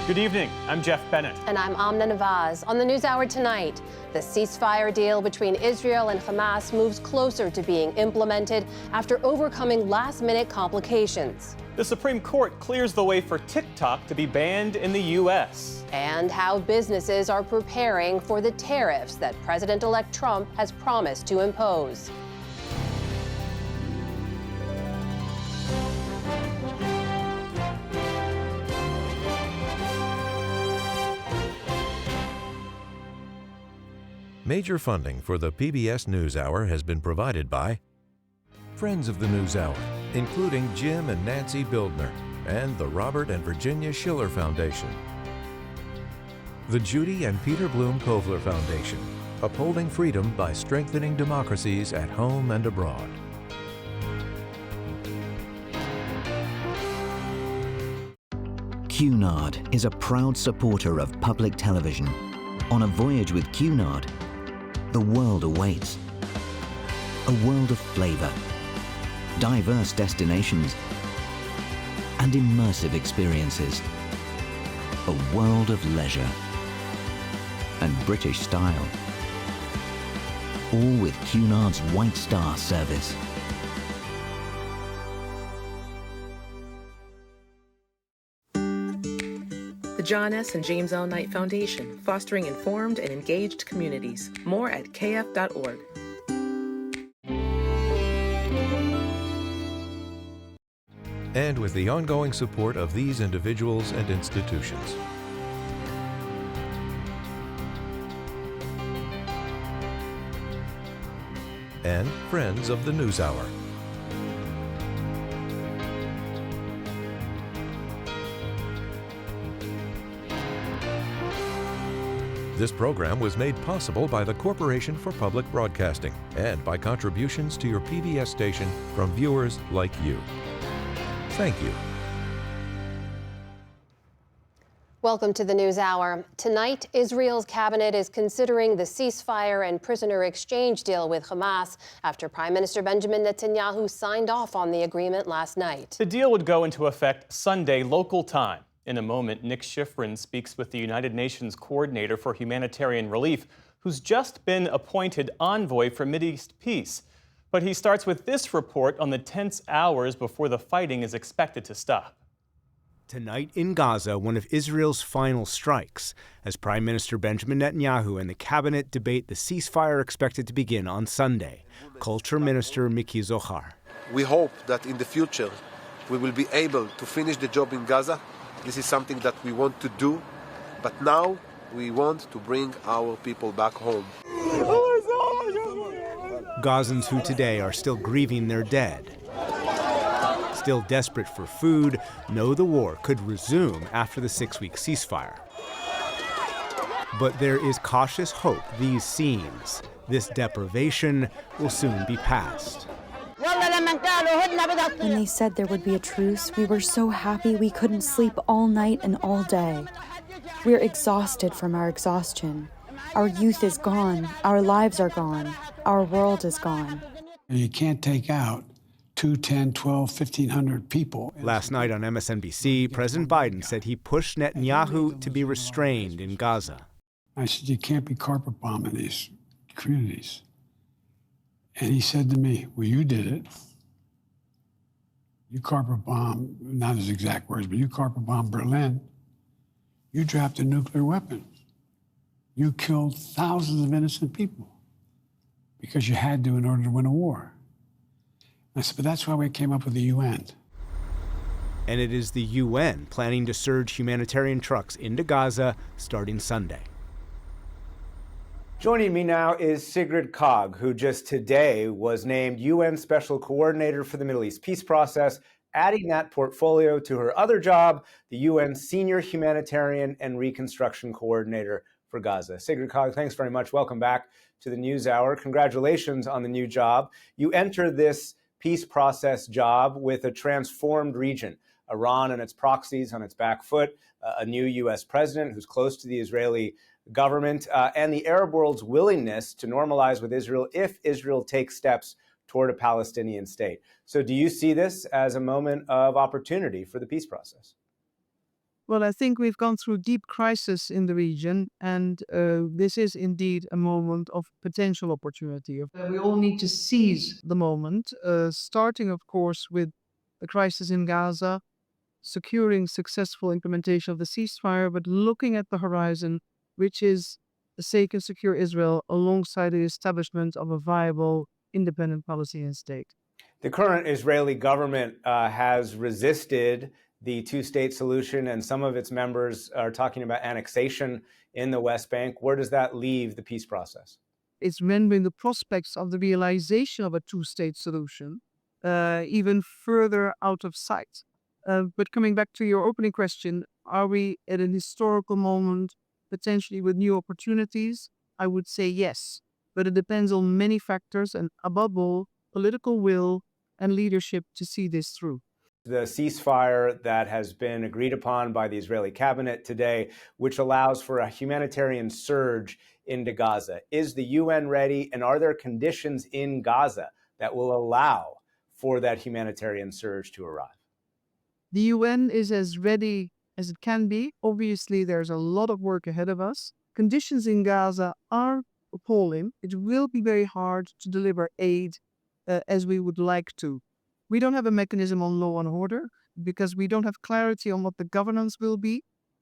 Good evening. I'm Jeff Bennett. And I'm Amna Nawaz. On the NewsHour tonight, the ceasefire deal between Israel and Hamas moves closer to being implemented after overcoming last-minute complications. The Supreme Court clears the way for TikTok to be banned in the U.S. And how businesses are preparing for the tariffs that President-elect Trump has promised to impose. Major funding for the PBS NewsHour has been provided by friends of the NewsHour, including Jim and Nancy Bildner, and the Robert and Virginia Schiller Foundation. The Judy and Peter Bloom Kovler Foundation, upholding freedom by strengthening democracies at home and abroad. Cunard is a proud supporter of public television. On a voyage with Cunard, the world awaits. A world of flavor, diverse destinations, and immersive experiences. A world of leisure and British style. All with Cunard's White Star service. The John S. and James L. Knight Foundation, fostering informed and engaged communities. More at kf.org. And with the ongoing support of these individuals and institutions. And friends of the NewsHour. This program was made possible by the Corporation for Public Broadcasting and by contributions to your PBS station from viewers like you. Thank you. Welcome to the NewsHour. Tonight, Israel's cabinet is considering the ceasefire and prisoner exchange deal with Hamas after Prime Minister Benjamin Netanyahu signed off on the agreement last night. The deal would go into effect Sunday local time. In a moment, Nick Schifrin speaks with the United Nations Coordinator for Humanitarian Relief, who's just been appointed envoy for Mideast peace. But he starts with this report on the tense hours before the fighting is expected to stop. Tonight in Gaza, one of Israel's final strikes, as Prime Minister Benjamin Netanyahu and the cabinet debate the ceasefire expected to begin on Sunday. Culture Minister Miki Zohar. We hope that in the future we will be able to finish the job in Gaza. This is something that we want to do, but now we want to bring our people back home. Gazans who today are still grieving their dead, still desperate for food, know the war could resume after the 6-week ceasefire. But there is cautious hope these scenes, this deprivation, will soon be past. When they said there would be a truce, we were so happy we couldn't sleep all night and all day. We're exhausted from our exhaustion. Our youth is gone. Our lives are gone. Our world is gone. You can't take out 2, 10, 12, 1,500 people. Last night on MSNBC, President Biden said he pushed Netanyahu to be restrained in Gaza. I said, you can't be carpet bombing these communities. And he said to me, well, you did it. You carpet bombed, not his exact words, but you carpet bombed Berlin. You dropped a nuclear weapon. You killed thousands of innocent people because you had to in order to win a war. I said, but that's why we came up with the UN. And it is the UN planning to surge humanitarian trucks into Gaza starting Sunday. Joining me now is Sigrid Kaag, who just today was named UN Special Coordinator for the Middle East Peace Process, adding that portfolio to her other job, the UN Senior Humanitarian and Reconstruction Coordinator for Gaza. Sigrid Kaag, thanks very much. Welcome back to the NewsHour. Congratulations on the new job. You enter this peace process job with a transformed region, Iran and its proxies on its back foot, a new U.S. president who's close to the Israeli government, and the Arab world's willingness to normalize with Israel if Israel takes steps toward a Palestinian state. So do you see this as a moment of opportunity for the peace process? Well, I think we've gone through deep crisis in the region, and this is indeed a moment of potential opportunity. We all need to seize the moment, starting, of course, with the crisis in Gaza, securing successful implementation of the ceasefire, but looking at the horizon, which is a safe and secure Israel alongside the establishment of a viable, independent Palestinian state. The current Israeli government has resisted the two-state solution, and some of its members are talking about annexation in the West Bank. Where does that leave the peace process? It's rendering the prospects of the realization of a two-state solution even further out of sight. But coming back to your opening question, are we at an historical moment, potentially with new opportunities? I would say yes, but it depends on many factors and above all, political will and leadership to see this through. The ceasefire that has been agreed upon by the Israeli cabinet today, which allows for a humanitarian surge into Gaza. Is the UN ready, and are there conditions in Gaza that will allow for that humanitarian surge to arrive? The UN is as ready as it can be. Obviously, there's a lot of work ahead of us. Conditions in Gaza are appalling. It will be very hard to deliver aid as we would like to. We don't have a mechanism on law and order because we don't have clarity on what the governance will be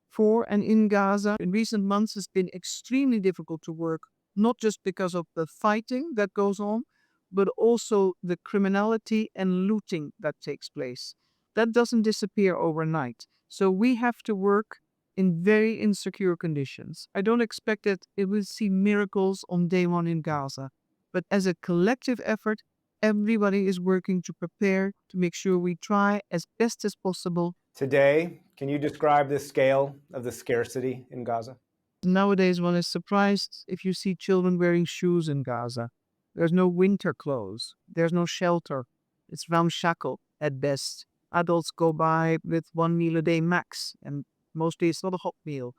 for and in Gaza. In recent months, it's been extremely difficult to work, not just because of the fighting that goes on, but also the criminality and looting that takes place. That doesn't disappear overnight. So we have to work in very insecure conditions. I don't expect that it will see miracles on day one in Gaza, but as a collective effort, everybody is working to prepare to make sure we try as best as possible. Today, can you describe the scale of the scarcity in Gaza? Nowadays, one is surprised if you see children wearing shoes in Gaza. There's no winter clothes. There's no shelter. It's ramshackle at best. Adults go by with one meal a day max, and mostly it's not a hot meal.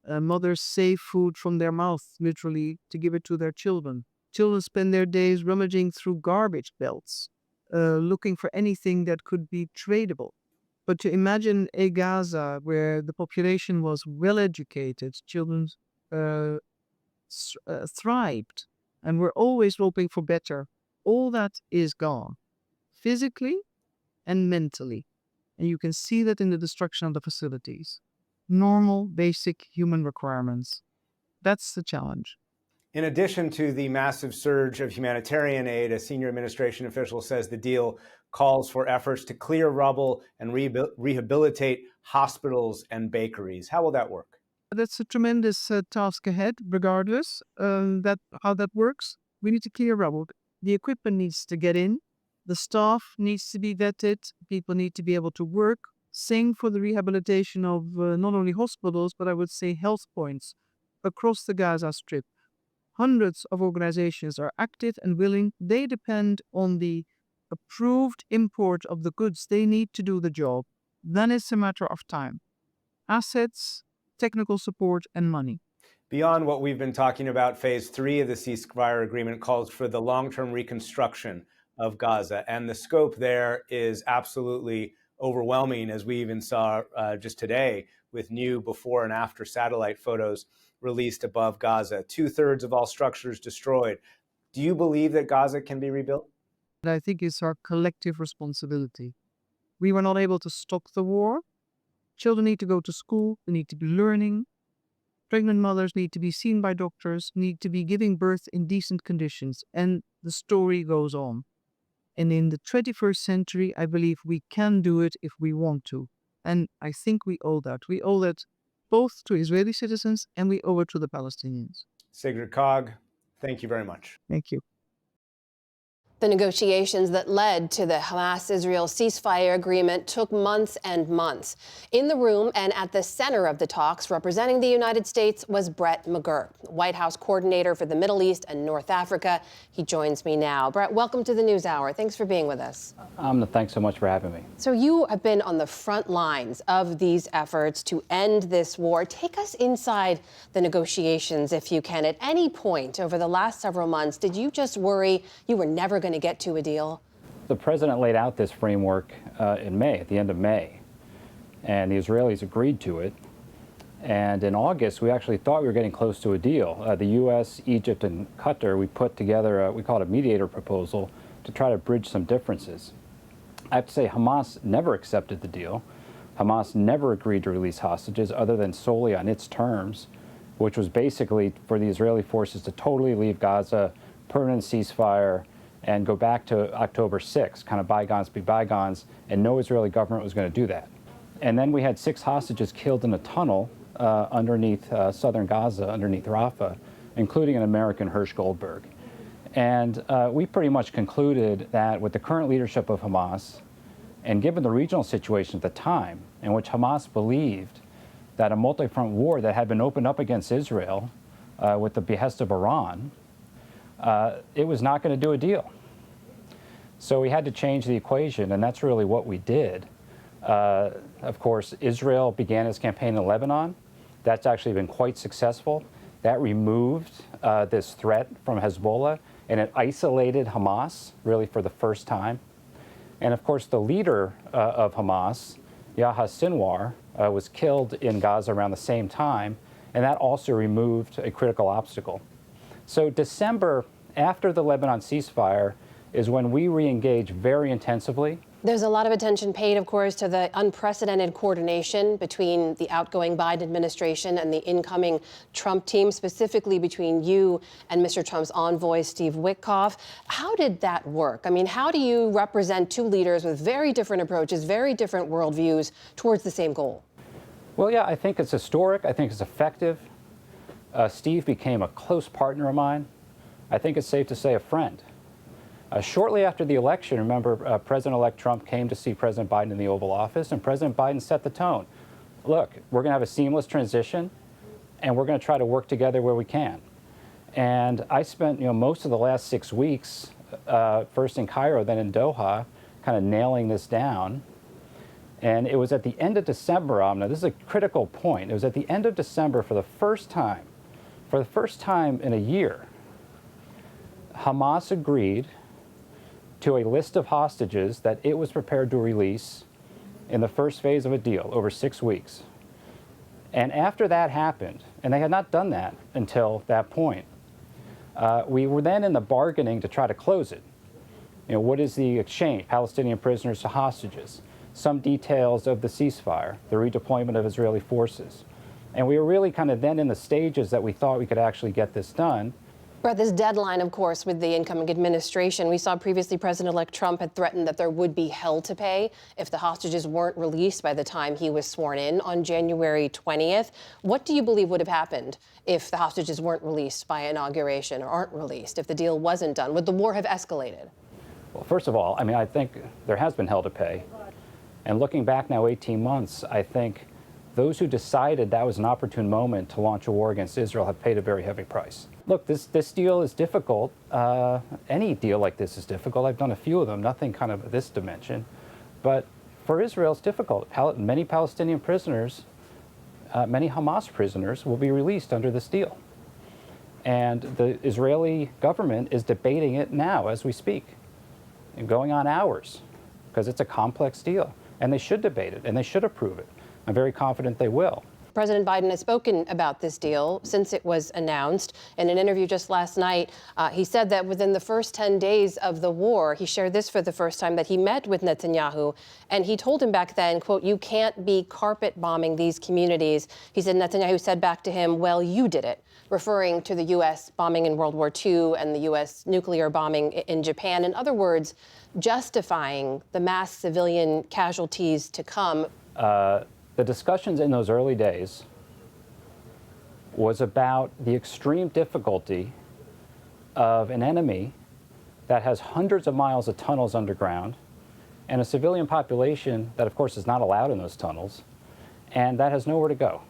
Mothers save food from their mouth, literally, to give it to their children. Children spend their days rummaging through garbage belts, looking for anything that could be tradable. But to imagine a Gaza where the population was well-educated, children thrived, and were always hoping for better, all that is gone, physically and mentally. And you can see that in the destruction of the facilities. Normal, basic human requirements. That's the challenge. In addition to the massive surge of humanitarian aid, a senior administration official says the deal calls for efforts to clear rubble and rehabilitate hospitals and bakeries. How will that work? That's a tremendous task ahead, regardless how that works. We need to clear rubble. The equipment needs to get in. The staff needs to be vetted. People need to be able to work. Same for the rehabilitation of not only hospitals, but I would say health points across the Gaza Strip. Hundreds of organizations are active and willing. They depend on the approved import of the goods they need to do the job. Then it's a matter of time. Assets, technical support, and money. Beyond what we've been talking about, phase 3 of the ceasefire agreement calls for the long-term reconstruction of Gaza. And the scope there is absolutely overwhelming, as we even saw just today with new before and after satellite photos released above Gaza. 2/3 of all structures destroyed. Do you believe that Gaza can be rebuilt? I think it's our collective responsibility. We were not able to stop the war. Children need to go to school. They need to be learning. Pregnant mothers need to be seen by doctors, need to be giving birth in decent conditions. And the story goes on. And in the 21st century, I believe we can do it if we want to. And I think we owe that. We owe that both to Israeli citizens and we owe it to the Palestinians. Sigrid Kaag, thank you very much. Thank you. The negotiations that led to the Hamas-Israel ceasefire agreement took months and months. In the room and at the center of the talks, representing the United States, was Brett McGurk, White House coordinator for the Middle East and North Africa. He joins me now. Brett, welcome to the NewsHour. Thanks for being with us. Thanks so much for having me. So you have been on the front lines of these efforts to end this war. Take us inside the negotiations, if you can. At any point over the last several months, did you just worry you were never going to get to a deal? The president laid out this framework in May, at the end of May. and the Israelis agreed to it. And in August, we actually thought we were getting close to a deal. The U.S., Egypt, and Qatar, we put together, we call it a mediator proposal, to try to bridge some differences. I have to say, Hamas never accepted the deal. Hamas never agreed to release hostages other than solely on its terms, which was basically for the Israeli forces to totally leave Gaza, permanent ceasefire, and go back to October 6th, kind of bygones be bygones, and no Israeli government was going to do that. And then we had 6 hostages killed in a tunnel underneath southern Gaza, underneath Rafah, including an American, Hirsch Goldberg. And we pretty much concluded that with the current leadership of Hamas, and given the regional situation at the time, in which Hamas believed that a multi-front war that had been opened up against Israel with the behest of Iran, it was not going to do a deal. So we had to change the equation, and that's really what we did. Of course, Israel began its campaign in Lebanon. That's actually been quite successful. That removed this threat from Hezbollah, and it isolated Hamas, really for the first time. And of course, the leader of Hamas, Yahya Sinwar, was killed in Gaza around the same time, and that also removed a critical obstacle. So December, after the Lebanon ceasefire, is when we re-engage very intensively. There's a lot of attention paid, of course, to the unprecedented coordination between the outgoing Biden administration and the incoming Trump team, specifically between you and Mr. Trump's envoy, Steve Witkoff. How did that work? I mean, how do you represent 2 leaders with very different approaches, very different worldviews towards the same goal? Well, yeah, I think it's historic. I think it's effective. Steve became a close partner of mine. I think it's safe to say a friend. Shortly after the election, remember, President-elect Trump came to see President Biden in the Oval Office, and President Biden set the tone. Look, we're going to have a seamless transition, and we're going to try to work together where we can. And I spent, most of the last 6 weeks, first in Cairo, then in Doha, kind of nailing this down. And it was at the end of December, Amna, this is a critical point. It was at the end of December for the first time in a year, Hamas agreed to a list of hostages that it was prepared to release in the first phase of a deal over 6 weeks. And after that happened, and they had not done that until that point, we were then in the bargaining to try to close it. What is the exchange? Palestinian prisoners to hostages, some details of the ceasefire, the redeployment of Israeli forces. And we were really kind of then in the stages that we thought we could actually get this done. Brett, this deadline, of course, with the incoming administration, we saw previously President-elect Trump had threatened that there would be hell to pay if the hostages weren't released by the time he was sworn in on January 20th. What do you believe would have happened if the hostages weren't released by inauguration or aren't released, if the deal wasn't done? Would the war have escalated? Well, first of all, I think there has been hell to pay. And looking back now 18 months, I think those who decided that was an opportune moment to launch a war against Israel have paid a very heavy price. Look, this deal is difficult. Any deal like this is difficult. I've done a few of them, nothing kind of this dimension. But for Israel, it's difficult. Many Palestinian prisoners, many Hamas prisoners will be released under this deal. And the Israeli government is debating it now as we speak, and going on hours, because it's a complex deal. And they should debate it, and they should approve it. I'm very confident they will. President Biden has spoken about this deal since it was announced. In an interview just last night, he said that within the first 10 days of the war, he shared this for the first time, that he met with Netanyahu, and he told him back then, quote, "You can't be carpet bombing these communities." He said Netanyahu said back to him, "Well, you did it," referring to the U.S. bombing in World War II and the U.S. nuclear bombing in Japan. In other words, justifying the mass civilian casualties to come. The discussions in those early days was about the extreme difficulty of an enemy that has hundreds of miles of tunnels underground and a civilian population that, of course, is not allowed in those tunnels and that has nowhere to go.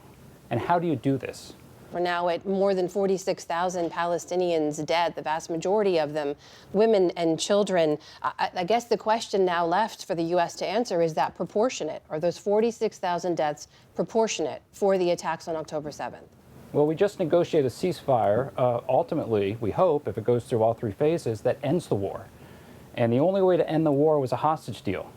And how do you do this? We're now at more than 46,000 Palestinians dead, the vast majority of them women and children. I guess the question now left for the U.S. to answer, is that proportionate? Are those 46,000 deaths proportionate for the attacks on October 7th? Well, we just negotiated a ceasefire, ultimately, we hope, if it goes through all 3 phases, that ends the war. And the only way to end the war was a hostage deal.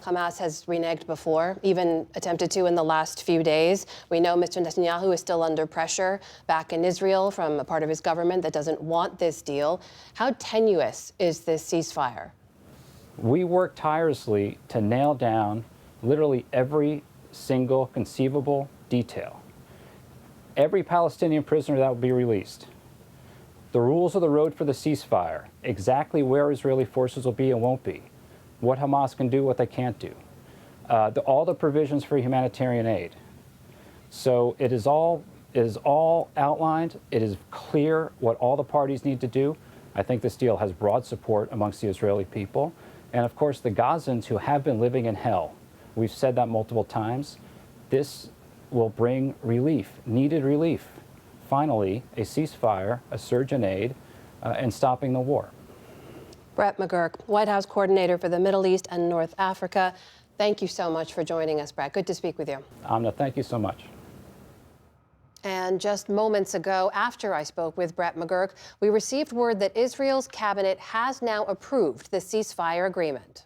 Hamas has reneged before, even attempted to in the last few days. We know Mr. Netanyahu is still under pressure back in Israel from a part of his government that doesn't want this deal. How tenuous is this ceasefire? We worked tirelessly to nail down literally every single conceivable detail. Every Palestinian prisoner that will be released, the rules of the road for the ceasefire, exactly where Israeli forces will be and won't be, what Hamas can do, what they can't do, all the provisions for humanitarian aid. So it is all outlined. It is clear what all the parties need to do. I think this deal has broad support amongst the Israeli people. And of course, the Gazans who have been living in hell. We've said that multiple times. This will bring relief, needed relief. Finally, a ceasefire, a surge in aid, and stopping the war. Brett McGurk, White House coordinator for the Middle East and North Africa. Thank you so much for joining us, Brett. Good to speak with you. Amna, thank you so much. And just moments ago, after I spoke with Brett McGurk, we received word that Israel's cabinet has now approved the ceasefire agreement.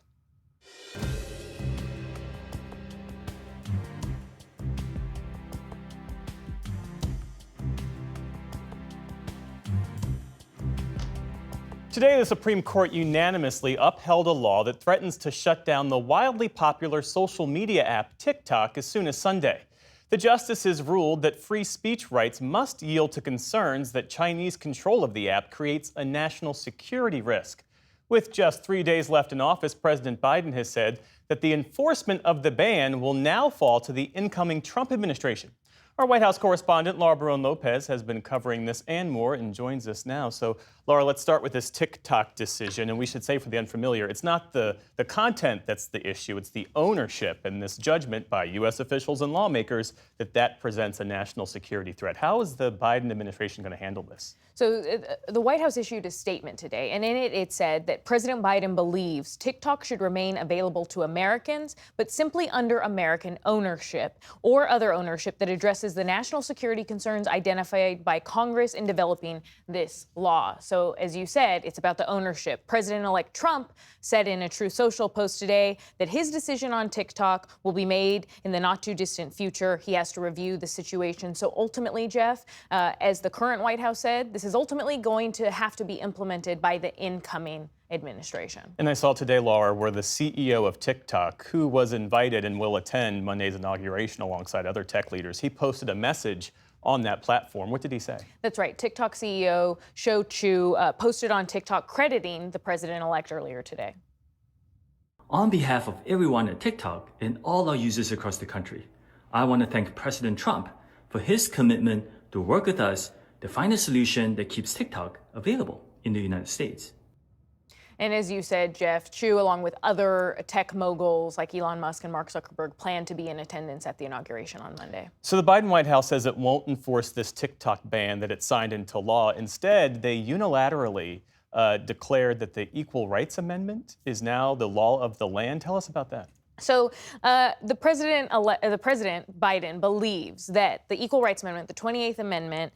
Today, the Supreme Court unanimously upheld a law that threatens to shut down the wildly popular social media app TikTok as soon as Sunday. The justices ruled that free speech rights must yield to concerns that Chinese control of the app creates a national security risk. With just 3 days left in office, President Biden has said that the enforcement of the ban will now fall to the incoming Trump administration. Our White House correspondent, Laura Barón-López, has been covering this and more and joins us now. So, Laura, let's start with this TikTok decision. And we should say for the unfamiliar, it's not the content that's the issue, it's the ownership and this judgment by U.S. officials and lawmakers that presents a national security threat. How is the Biden administration going to handle this? So the White House issued a statement today, and in it, it said that President Biden believes TikTok should remain available to Americans, but simply under American ownership or other ownership that addresses the national security concerns identified by Congress in developing this law. So as you said, it's about the ownership. President-elect Trump said in a Truth Social post today that his decision on TikTok will be made in the not too distant future. He has to review the situation. So ultimately, Jeff, as the current White House said, this is ultimately going to have to be implemented by the incoming administration. And I saw today, Laura, where the CEO of TikTok, who was invited and will attend Monday's inauguration alongside other tech leaders, he posted a message on that platform. What did he say? That's right. TikTok CEO Shou Chew posted on TikTok crediting the president-elect earlier today. On behalf of everyone at TikTok and all our users across the country, I want to thank President Trump for his commitment to work with us to find a solution that keeps TikTok available in the United States. And as you said, Jeff, Chew, along with other tech moguls like Elon Musk and Mark Zuckerberg, plan to be in attendance at the inauguration on Monday. So the Biden White House says it won't enforce this TikTok ban that it signed into law. Instead, they unilaterally declared that the Equal Rights Amendment is now the law of the land. Tell us about that. So the President Biden believes that the Equal Rights Amendment, the 28th Amendment,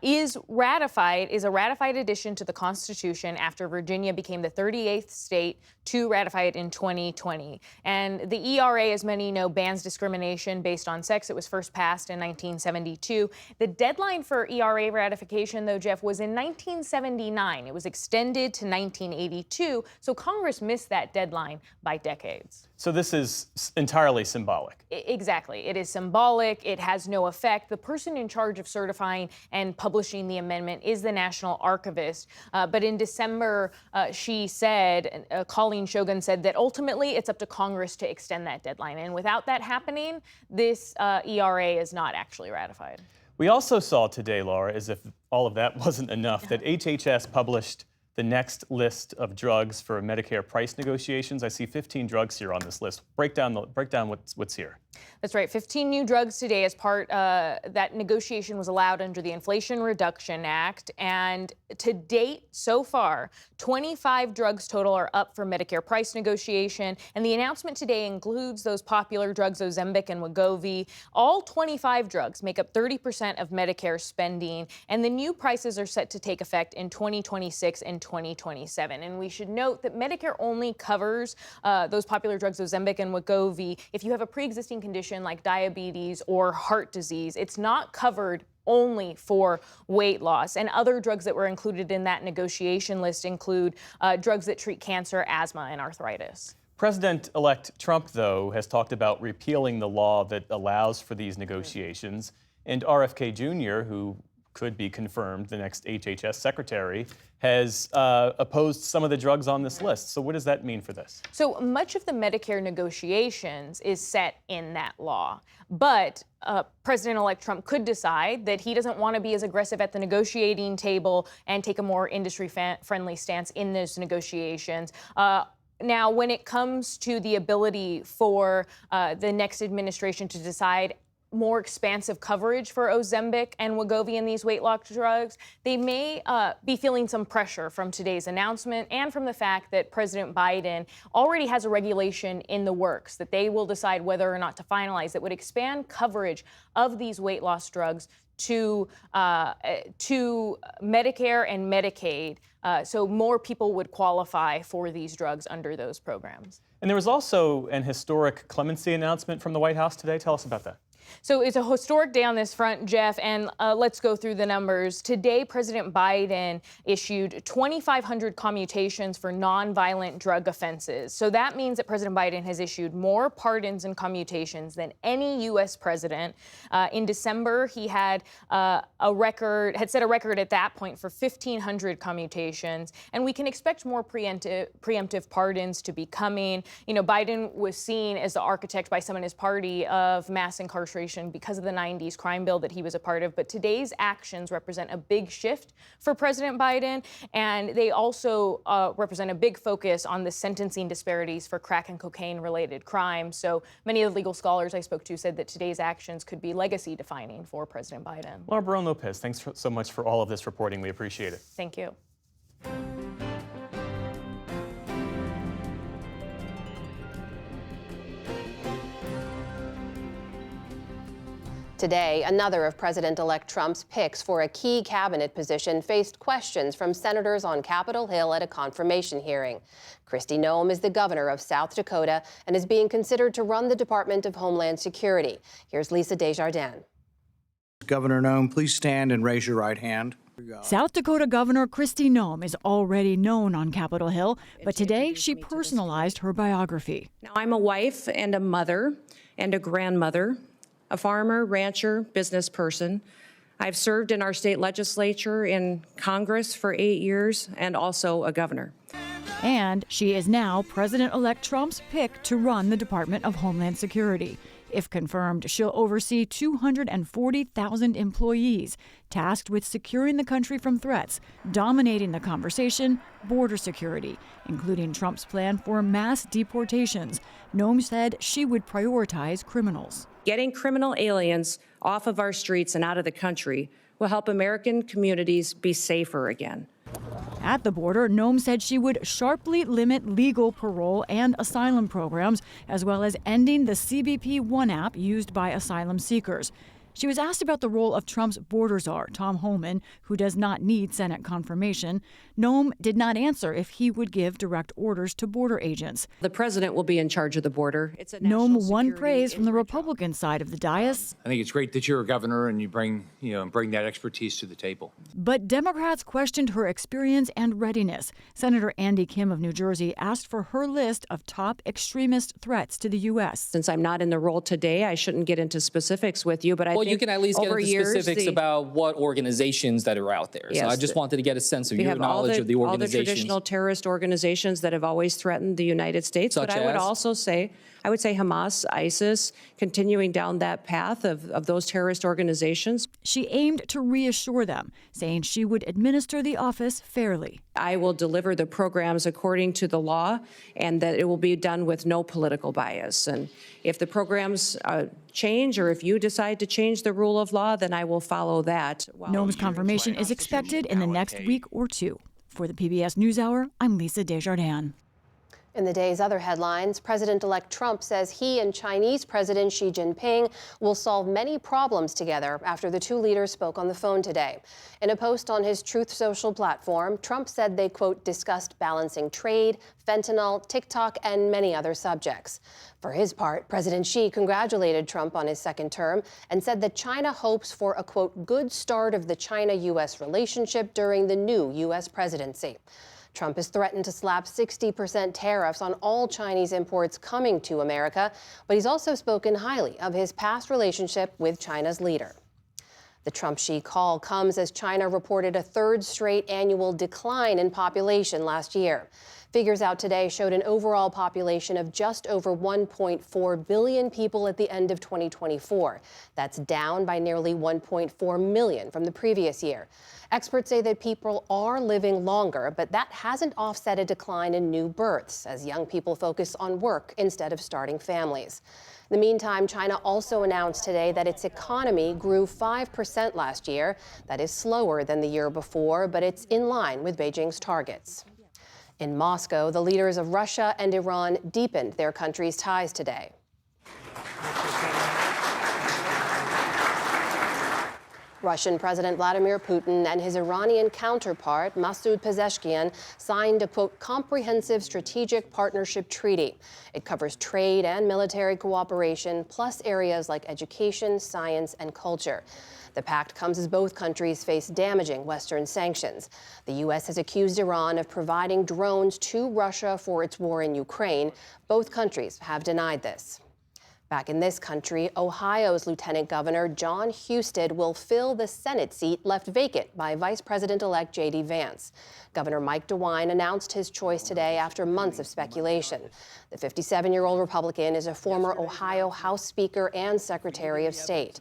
is a ratified addition to the Constitution after Virginia became the 38th state to ratify it in 2020. And the ERA, as many know, bans discrimination based on sex. It was first passed in 1972. The deadline for ERA ratification, though, Jeff, was in 1979. It was extended to 1982. So Congress missed that deadline by decades. So this is entirely symbolic. Exactly. It is symbolic. It has no effect. The person in charge of certifying and publishing the amendment is the National Archivist. But in December, she said, Colleen Shogun said that ultimately it's up to Congress to extend that deadline. And without that happening, this ERA is not actually ratified. We also saw today, Laura, as if all of that wasn't enough, that HHS published the next list of drugs for Medicare price negotiations. I see 15 drugs here on this list. Break down what's here. That's right. 15 new drugs today as part that negotiation was allowed under the Inflation Reduction Act. And to date, so far, 25 drugs total are up for Medicare price negotiation. And the announcement today includes those popular drugs, Ozempic and Wegovy. All 25 drugs make up 30% of Medicare spending. And the new prices are set to take effect in 2026 and 2027. And we should note that Medicare only covers those popular drugs, Ozempic and Wegovy, if you have a pre-existing condition like diabetes or heart disease. It's not covered only for weight loss. And other drugs that were included in that negotiation list include drugs that treat cancer, asthma, and arthritis. President-elect Trump, though, has talked about repealing the law that allows for these negotiations. And RFK Jr., who could be confirmed the next HHS secretary, has opposed some of the drugs on this list. So what does that mean for this? So much of the Medicare negotiations is set in that law. But President-elect Trump could decide that he doesn't want to be as aggressive at the negotiating table and take a more industry-friendly stance in those negotiations. Now, when it comes to the ability for the next administration to decide more expansive coverage for Ozempic and Wegovy and these weight loss drugs, they may be feeling some pressure from today's announcement and from the fact that President Biden already has a regulation in the works that they will decide whether or not to finalize that would expand coverage of these weight loss drugs to Medicare and Medicaid, so more people would qualify for these drugs under those programs. And there was also an historic clemency announcement from the White House today. Tell us about that. So it's a historic day on this front, Jeff, and let's go through the numbers. Today, President Biden issued 2,500 commutations for nonviolent drug offenses. So that means that President Biden has issued more pardons and commutations than any U.S. president. In December, he had set a record at that point for 1,500 commutations, and we can expect more preemptive pardons to be coming. You know, Biden was seen as the architect by some in his party of mass incarceration because of the 90s crime bill that he was a part of. But today's actions represent a big shift for President Biden, and they also represent a big focus on the sentencing disparities for crack and cocaine-related crimes. So many of the legal scholars I spoke to said that today's actions could be legacy-defining for President Biden. Laura Barone-Lopez, thanks so much for all of this reporting. We appreciate it. Thank you. Today, another of President-elect Trump's picks for a key cabinet position faced questions from senators on Capitol Hill at a confirmation hearing. Kristi Noem is the governor of South Dakota and is being considered to run the Department of Homeland Security. Here's Lisa Desjardins. Governor Noem, please stand and raise your right hand. South Dakota Governor Kristi Noem is already known on Capitol Hill, but today she personalized her biography. Now, I'm a wife and a mother and a grandmother, a farmer, rancher, business person. I've served in our state legislature, in Congress for 8 years, and also a governor. And she is now President-elect Trump's pick to run the Department of Homeland Security. If confirmed, she'll oversee 240,000 employees tasked with securing the country from threats, dominating the conversation, border security, including Trump's plan for mass deportations. Noem said she would prioritize criminals. Getting criminal aliens off of our streets and out of the country will help American communities be safer again. At the border, Noem said she would sharply limit legal parole and asylum programs, as well as ending the CBP One app used by asylum seekers. She was asked about the role of Trump's border czar, Tom Homan, who does not need Senate confirmation. Noem did not answer if he would give direct orders to border agents. The president will be in charge of the border. Noem won praise from the Republican side of the dais. I think it's great that you're a governor and you bring that expertise to the table. But Democrats questioned her experience and readiness. Senator Andy Kim of New Jersey asked for her list of top extremist threats to the U.S. Since I'm not in the role today, I shouldn't get into specifics with you, but I think you can at least get into specifics about what organizations that are out there. Yes, so I just wanted to get a sense of your knowledge of the all the organizations. traditional terrorist organizations that have always threatened the United States. Such but I would also say, Hamas, ISIS, continuing down that path of those terrorist organizations. She aimed to reassure them, saying she would administer the office fairly. I will deliver the programs according to the law, and that it will be done with no political bias. And if the programs change, or if you decide to change the rule of law, then I will follow that. Noem's confirmation is expected in the next week or two. For the PBS NewsHour, I'm Lisa Desjardins. In the day's other headlines, President-elect Trump says he and Chinese President Xi Jinping will solve many problems together after the two leaders spoke on the phone today. In a post on his Truth Social platform, Trump said they, quote, discussed balancing trade, fentanyl, TikTok, and many other subjects. For his part, President Xi congratulated Trump on his second term and said that China hopes for a, quote, good start of the China-U.S. relationship during the new U.S. presidency. Trump has threatened to slap 60% tariffs on all Chinese imports coming to America, but he's also spoken highly of his past relationship with China's leader. The Trump-Xi call comes as China reported a third straight annual decline in population last year. Figures out today showed an overall population of just over 1.4 billion people at the end of 2024. That's down by nearly 1.4 million from the previous year. Experts say that people are living longer, but that hasn't offset a decline in new births as young people focus on work instead of starting families. In the meantime, China also announced today that its economy grew 5% last year. That is slower than the year before, but it's in line with Beijing's targets. In Moscow, the leaders of Russia and Iran deepened their countries' ties today. Russian President Vladimir Putin and his Iranian counterpart, Masoud Pezeshkian, signed a, quote, comprehensive strategic partnership treaty. It covers trade and military cooperation, plus areas like education, science, and culture. The pact comes as both countries face damaging Western sanctions. The U.S. has accused Iran of providing drones to Russia for its war in Ukraine. Both countries have denied this. Back in this country, Ohio's Lieutenant Governor Jon Husted will fill the Senate seat left vacant by Vice President-elect J.D. Vance. Governor Mike DeWine announced his choice today after months of speculation. The 57-year-old Republican is a former Ohio House Speaker and Secretary of State.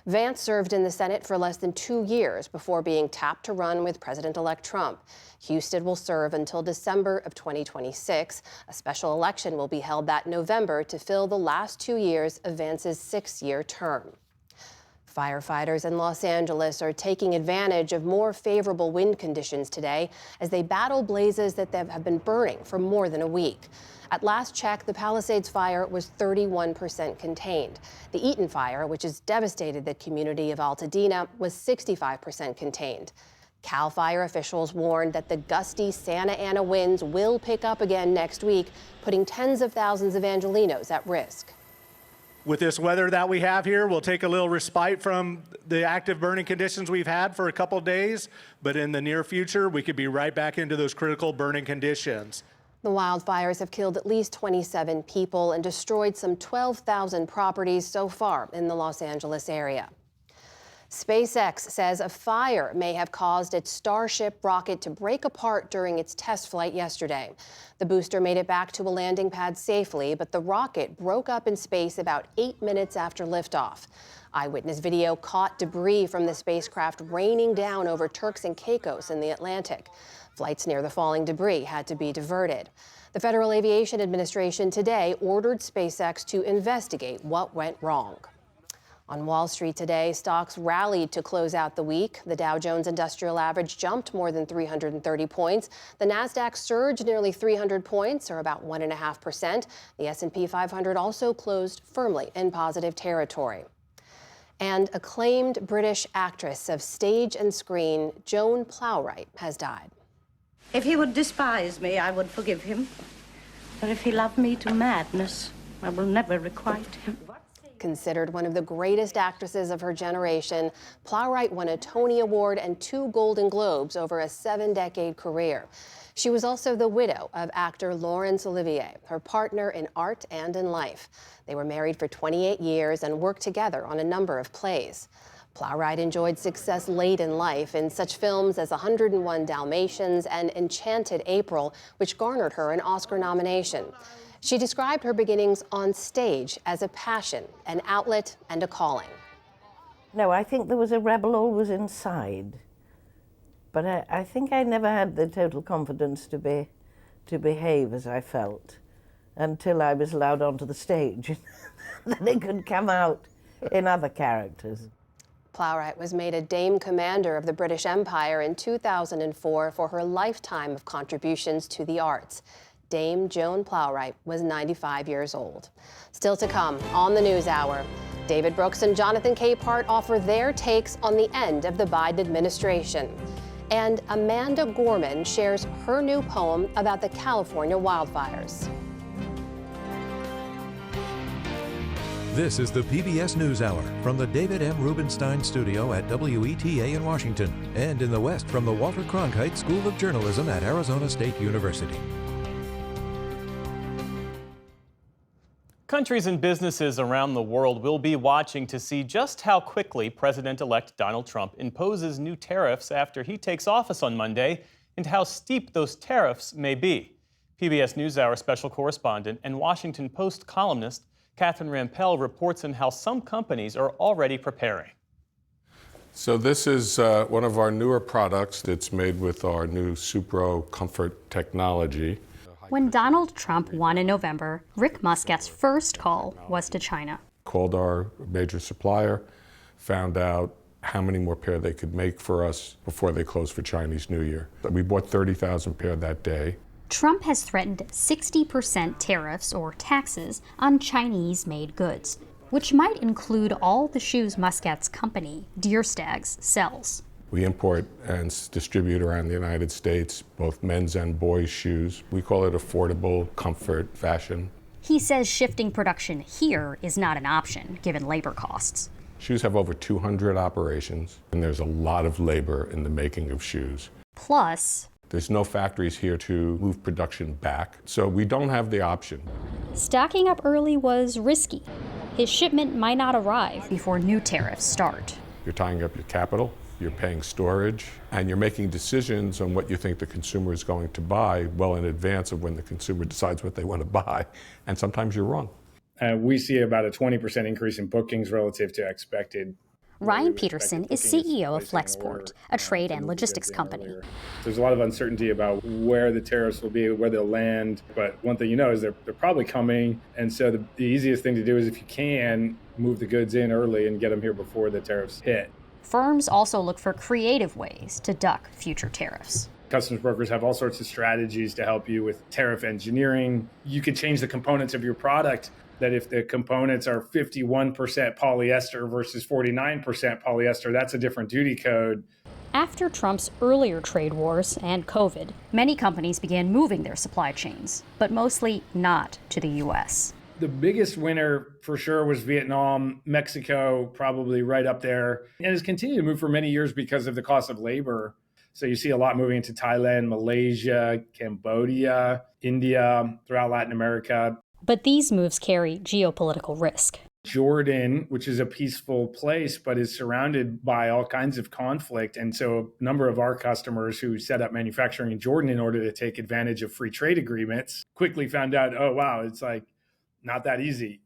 Vance served in the Senate for less than 2 years before being tapped to run with President-elect Trump. Husted will serve until December of 2026. A special election will be held that November to fill the last 2 years of Vance's 6-year term. Firefighters in Los Angeles are taking advantage of more favorable wind conditions today as they battle blazes that have been burning for more than a week. At last check, the Palisades fire was 31% contained. The Eaton fire, which has devastated the community of Altadena, was 65% contained. CAL FIRE officials warned that the gusty Santa Ana winds will pick up again next week, putting tens of thousands of Angelenos at risk. With this weather that we have here, we'll take a little respite from the active burning conditions we've had for a couple of days, but in the near future, we could be right back into those critical burning conditions. The wildfires have killed at least 27 people and destroyed some 12,000 properties so far in the Los Angeles area. SpaceX says a fire may have caused its Starship rocket to break apart during its test flight yesterday. The booster made it back to a landing pad safely, but the rocket broke up in space about 8 minutes after liftoff. Eyewitness video caught debris from the spacecraft raining down over Turks and Caicos in the Atlantic. Flights near the falling debris had to be diverted. The Federal Aviation Administration today ordered SpaceX to investigate what went wrong. On Wall Street today, stocks rallied to close out the week. The Dow Jones Industrial Average jumped more than 330 points. The Nasdaq surged nearly 300 points, or about 1.5%. The S&P 500 also closed firmly in positive territory. And acclaimed British actress of stage and screen, Joan Plowright, has died. If he would despise me, I would forgive him. But if he loved me to madness, I will never requite him. Considered one of the greatest actresses of her generation, Plowright won a Tony Award and 2 Golden Globes over a 7-decade career. She was also the widow of actor Laurence Olivier, her partner in art and in life. They were married for 28 years and worked together on a number of plays. Plowright enjoyed success late in life in such films as 101 Dalmatians and Enchanted April, which garnered her an Oscar nomination. She described her beginnings on stage as a passion, an outlet, and a calling. No, I think there was a rebel always inside. But I think I never had the total confidence to behave as I felt until I was allowed onto the stage. Then it could come out in other characters. Plowright was made a Dame Commander of the British Empire in 2004 for her lifetime of contributions to the arts. Dame Joan Plowright was 95 years old. Still to come on the NewsHour, David Brooks and Jonathan Capehart offer their takes on the end of the Biden administration. And Amanda Gorman shares her new poem about the California wildfires. This is the PBS NewsHour from the David M. Rubenstein Studio at WETA in Washington, and in the West from the Walter Cronkite School of Journalism at Arizona State University. Countries and businesses around the world will be watching to see just how quickly President-elect Donald Trump imposes new tariffs after he takes office on Monday, and how steep those tariffs may be. PBS NewsHour special correspondent and Washington Post columnist Catherine Rampell reports on how some companies are already preparing. So this is one of our newer products that's made with our new Supro Comfort technology. When Donald Trump won in November, Rick Muscat's first call was to China. Called our major supplier, found out how many more pair they could make for us before they closed for Chinese New Year. We bought 30,000 pair that day. Trump has threatened 60% tariffs or taxes on Chinese-made goods, which might include all the shoes Muscat's company, Deer Stags, sells. We import and distribute around the United States both men's and boys' shoes. We call it affordable comfort fashion. He says shifting production here is not an option, given labor costs. Shoes have over 200 operations, and there's a lot of labor in the making of shoes. Plus, there's no factories here to move production back, so we don't have the option. Stocking up early was risky. His shipment might not arrive before new tariffs start. You're tying up your capital, you're paying storage, and you're making decisions on what you think the consumer is going to buy well in advance of when the consumer decides what they want to buy, and sometimes you're wrong. We see about a 20% increase in bookings relative to expected. Ryan Peterson is CEO of Flexport, a trade and logistics company. There's a lot of uncertainty about where the tariffs will be, where they'll land, but one thing you know is they're probably coming, and so the easiest thing to do is, if you can, move the goods in early and get them here before the tariffs hit. Firms also look for creative ways to duck future tariffs. Customs brokers have all sorts of strategies to help you with tariff engineering. You could change the components of your product, that if the components are 51% polyester versus 49% polyester, that's a different duty code. After Trump's earlier trade wars and COVID, many companies began moving their supply chains, but mostly not to the U.S. The biggest winner for sure was Vietnam, Mexico, probably right up there, and has continued to move for many years because of the cost of labor. So you see a lot moving into Thailand, Malaysia, Cambodia, India, throughout Latin America. But these moves carry geopolitical risk. Jordan, which is a peaceful place, but is surrounded by all kinds of conflict. And so a number of our customers who set up manufacturing in Jordan in order to take advantage of free trade agreements quickly found out, oh, wow, it's like not that easy.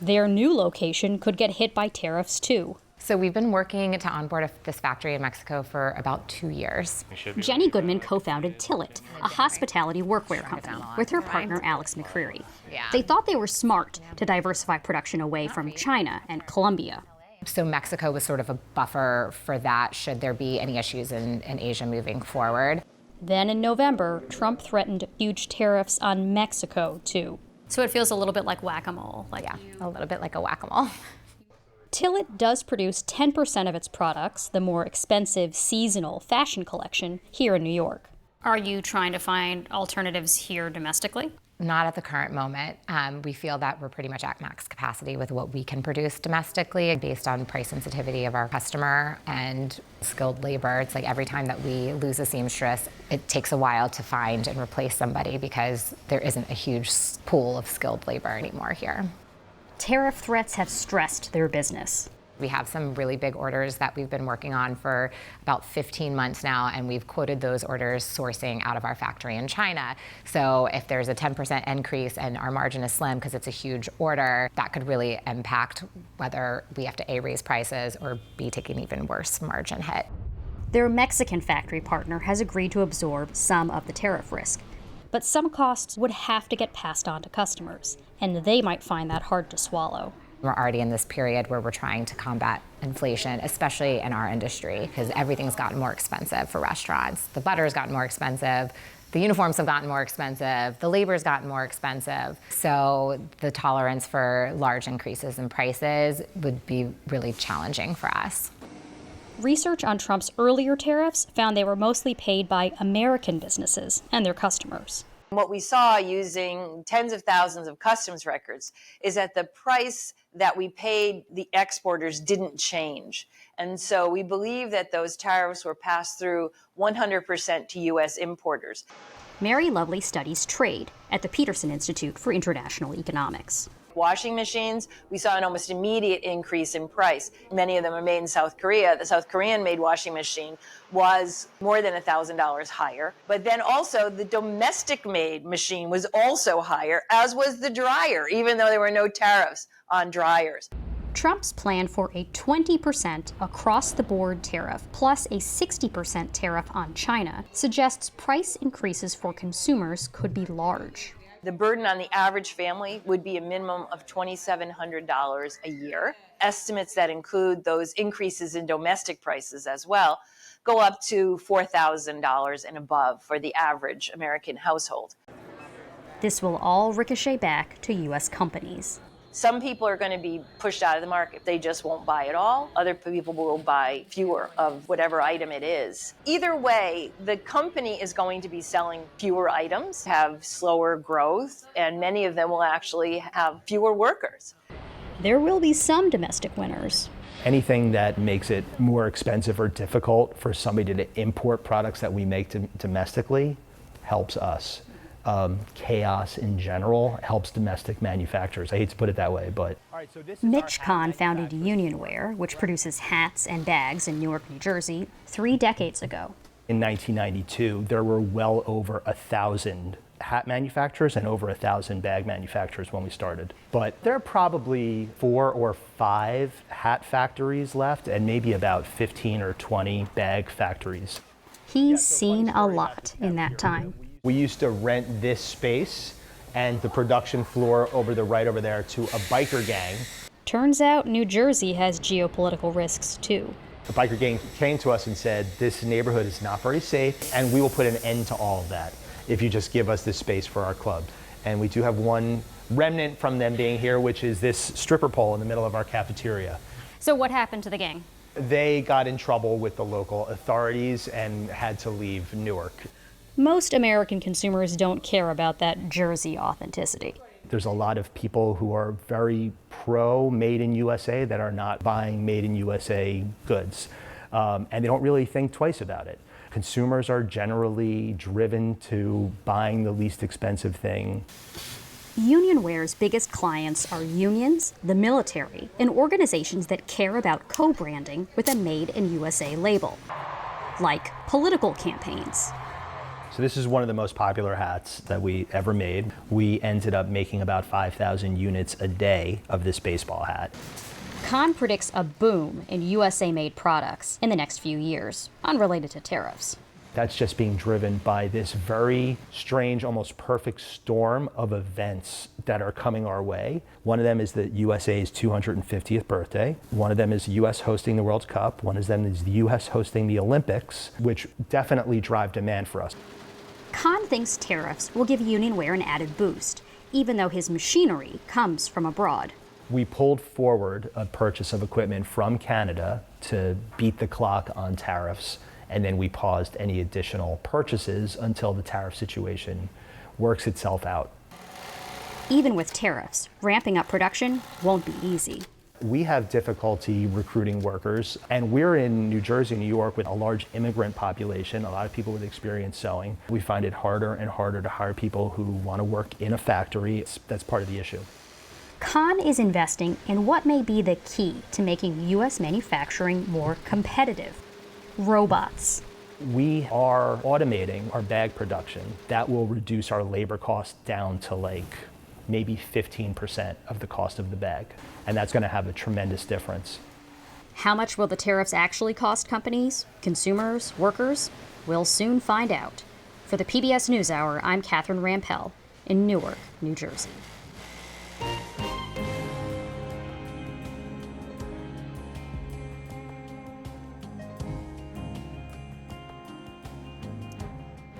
Their new location could get hit by tariffs too. So we've been working to onboard this factory in Mexico for about 2 years. Jenny Goodman co-founded Tillit, a hospitality workwear company, with her partner Alex McCreary. They thought they were smart to diversify production away from China and Colombia. So Mexico was sort of a buffer for that should there be any issues in Asia moving forward. Then in November, Trump threatened huge tariffs on Mexico too. So it feels a little bit like whack-a-mole. Yeah, a little bit like a whack-a-mole. Tillit does produce 10% of its products, the more expensive seasonal fashion collection, here in New York. Are you trying to find alternatives here domestically? Not at the current moment. We feel that we're pretty much at max capacity with what we can produce domestically based on price sensitivity of our customer and skilled labor. It's like every time that we lose a seamstress, it takes a while to find and replace somebody because there isn't a huge pool of skilled labor anymore here. Tariff threats have stressed their business. We have some really big orders that we've been working on for about 15 months now, and we've quoted those orders sourcing out of our factory in China. So if there's a 10% increase and our margin is slim because it's a huge order, that could really impact whether we have to A, raise prices, or B, take an even worse margin hit. Their Mexican factory partner has agreed to absorb some of the tariff risk. But some costs would have to get passed on to customers, and they might find that hard to swallow. We're already in this period where we're trying to combat inflation, especially in our industry, because everything's gotten more expensive for restaurants. The butter's gotten more expensive, the uniforms have gotten more expensive, the labor's gotten more expensive. So the tolerance for large increases in prices would be really challenging for us. Research on Trump's earlier tariffs found they were mostly paid by American businesses and their customers. What we saw using tens of thousands of customs records is that the price that we paid the exporters didn't change. And so we believe that those tariffs were passed through 100% to U.S. importers. Mary Lovely studies trade at the Peterson Institute for International Economics. Washing machines, we saw an almost immediate increase in price. Many of them are made in South Korea. The South Korean made washing machine was more than $1,000 higher. But then also the domestic made machine was also higher, as was the dryer, even though there were no tariffs on dryers. Trump's plan for a 20% across-the-board tariff plus a 60% tariff on China suggests price increases for consumers could be large. The burden on the average family would be a minimum of $2,700 a year. Estimates that include those increases in domestic prices as well go up to $4,000 and above for the average American household. This will all ricochet back to U.S. companies. Some people are going to be pushed out of the market. They just won't buy it all. Other people will buy fewer of whatever item it is. Either way, the company is going to be selling fewer items, have slower growth, and many of them will actually have fewer workers. There will be some domestic winners. Anything that makes it more expensive or difficult for somebody to import products that we make domestically helps us. Chaos in general helps domestic manufacturers. I hate to put it that way, but... Mitch Kahn founded Unionwear, which produces hats and bags in Newark, New Jersey, 3 decades ago. In 1992, there were well over 1,000 hat manufacturers and over 1,000 bag manufacturers when we started. But there are probably 4 or 5 hat factories left and maybe about 15 or 20 bag factories. He's seen a lot in that time. We used to rent this space and the production floor right over there to a biker gang. Turns out New Jersey has geopolitical risks too. The biker gang came to us and said, this neighborhood is not very safe and we will put an end to all of that if you just give us this space for our club. And we do have one remnant from them being here, which is this stripper pole in the middle of our cafeteria. So what happened to the gang? They got in trouble with the local authorities and had to leave Newark. Most American consumers don't care about that Jersey authenticity. There's a lot of people who are very pro Made in USA that are not buying Made in USA goods, and they don't really think twice about it. Consumers are generally driven to buying the least expensive thing. Unionwear's biggest clients are unions, the military, and organizations that care about co-branding with a Made in USA label, like political campaigns. So this is one of the most popular hats that we ever made. We ended up making about 5,000 units a day of this baseball hat. Kahn predicts a boom in USA-made products in the next few years, unrelated to tariffs. That's just being driven by this very strange, almost perfect storm of events that are coming our way. One of them is the USA's 250th birthday. One of them is the US hosting the World Cup. One of them is the US hosting the Olympics, which definitely drive demand for us. Kahn thinks tariffs will give Unionwear an added boost, even though his machinery comes from abroad. We pulled forward a purchase of equipment from Canada to beat the clock on tariffs, and then we paused any additional purchases until the tariff situation works itself out. Even with tariffs, ramping up production won't be easy. We have difficulty recruiting workers, and we're in New Jersey, New York, with a large immigrant population, a lot of people with experience sewing. We find it harder and harder to hire people who want to work in a factory. That's part of the issue. Kahn is investing in what may be the key to making U.S. manufacturing more competitive: robots. We are automating our bag production. That will reduce our labor costs down to maybe 15% of the cost of the bag. And that's going to have a tremendous difference. How much will the tariffs actually cost companies, consumers, workers? We'll soon find out. For the PBS NewsHour, I'm Catherine Rampell in Newark, New Jersey.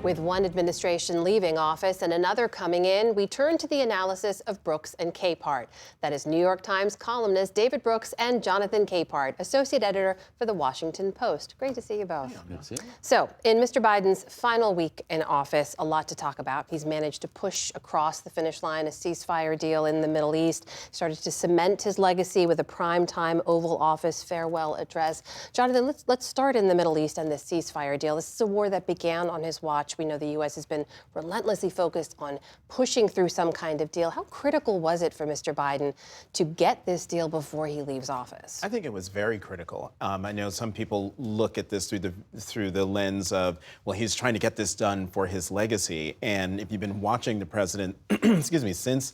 With one administration leaving office and another coming in, we turn to the analysis of Brooks and Capehart. That is New York Times columnist David Brooks and Jonathan Capehart, associate editor for The Washington Post. Great to see you both. Good to see you. So, in Mr. Biden's final week in office, a lot to talk about. He's managed to push across the finish line a ceasefire deal in the Middle East, started to cement his legacy with a primetime Oval Office farewell address. Jonathan, let's start in the Middle East and this ceasefire deal. This is a war that began on his watch. We know the U.S. has been relentlessly focused on pushing through some kind of deal. How critical was it for Mr. Biden to get this deal before he leaves office? I think it was very critical. I know some people look at this through the lens of, well, he's trying to get this done for his legacy. And if you've been watching the president, excuse me, since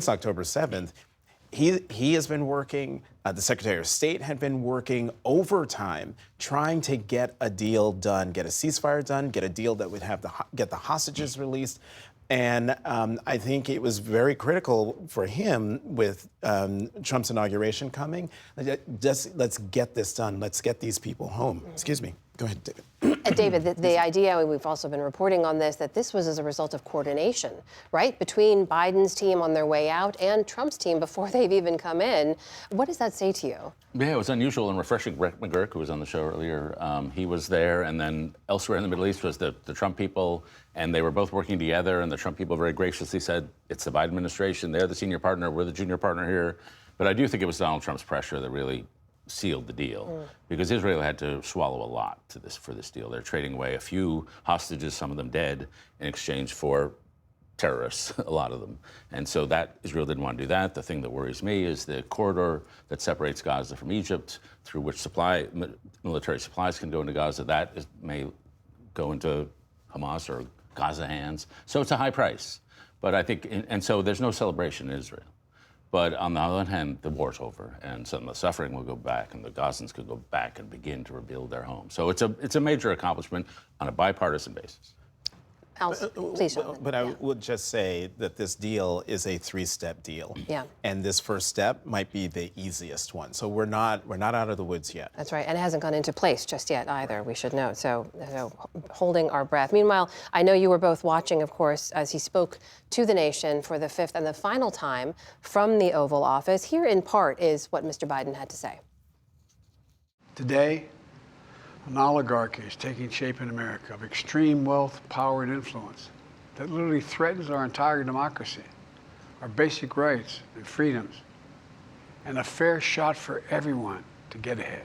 October 7th, he has been working, the Secretary of State had been working overtime trying to get a deal done, get a ceasefire done, get a deal that would have get the hostages released. And I think it was very critical for him with Trump's inauguration coming. Let's get this done. Let's get these people home. Excuse me. Go ahead, David. David, the idea, and we've also been reporting on this, that this was as a result of coordination, right? Between Biden's team on their way out and Trump's team before they've even come in. What does that say to you? Yeah, it was unusual and refreshing. Brett McGurk, who was on the show earlier, he was there, and then elsewhere in the Middle East was the Trump people, and they were both working together, and the Trump people very graciously said, it's the Biden administration, they're the senior partner, we're the junior partner here. But I do think it was Donald Trump's pressure that really sealed the deal, because Israel had to swallow a lot for this deal. They're trading away a few hostages, some of them dead, in exchange for terrorists, a lot of them. And so that Israel didn't want to do that. The thing that worries me is the corridor that separates Gaza from Egypt, through which military supplies can go into Gaza. That may go into Hamas or Gaza hands. So it's a high price. But I think, and so there's no celebration in Israel. But on the other hand, the war's over, and some of the suffering will go back, and the Gazans could go back and begin to rebuild their homes. So it's a major accomplishment on a bipartisan basis. Please, Jonathan. But I would just say that this deal is a three-step deal. Yeah. And this first step might be the easiest one. So we're not out of the woods yet. That's right. And it hasn't gone into place just yet either, we should note. So holding our breath. Meanwhile, I know you were both watching, of course, as he spoke to the nation for the fifth and the final time from the Oval Office. Here, in part, is what Mr. Biden had to say. Today, an oligarchy is taking shape in America of extreme wealth, power, and influence that literally threatens our entire democracy, our basic rights and freedoms, and a fair shot for everyone to get ahead.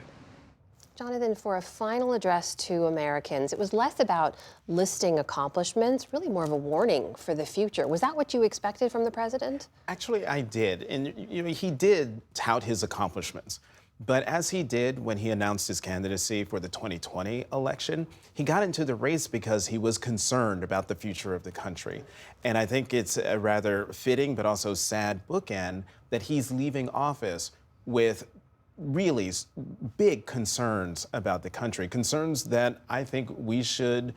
Jonathan, for a final address to Americans, it was less about listing accomplishments, really more of a warning for the future. Was that what you expected from the president? Actually, I did. And he did tout his accomplishments. But as he did when he announced his candidacy for the 2020 election, he got into the race because he was concerned about the future of the country. And I think it's a rather fitting but also sad bookend that he's leaving office with really big concerns about the country, concerns that I think we should